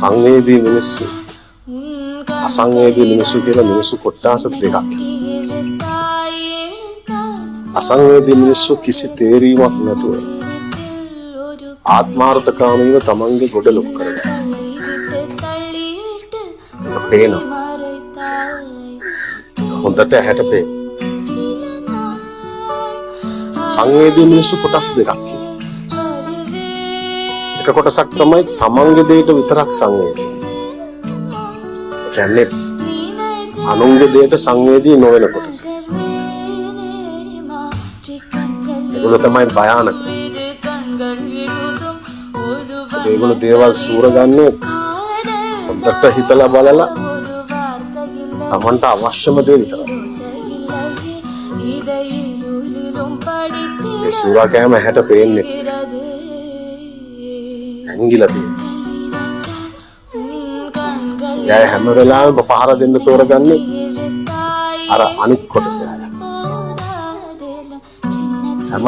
සංවේදී මිනිස්සු අසංවේදී මිනිස්සු කියලා මිනිස්සු කොටස් දෙකක්. අසංවේදී මිනිස්සු කිසි තේරීමක් නැතුව ආත්මාර්ථකාමීව තමන්ගේ ගොඩ ලොකු කරගන්නවා. පේන හොඳට ඇහැට පේන. සංවේදී මිනිස්සු කොටස් දෙකක්. එක කොටසක් තමයි තමන්ගේ දෙයට විතරක් සංවේදී. කියන්නේ අනුන්ගේ දෙයට සංවේදී නොවන කොටස. ඒගොල්ලෝ තමයි භයානක. ඒගොල්ලෝ දේවල් සූරගන්නේ හොඳට හිතලා බලලා තමන්ට අවශ්‍යම දේ විතරයි. ඒ සූරා කෑම ඇහැට පේන්නේ ඇංගිලා තියෙනවා. යා හැම වෙලාවෙම පහර දෙන්න තෝරගන්නේ අර අනිත් කොටස. හැම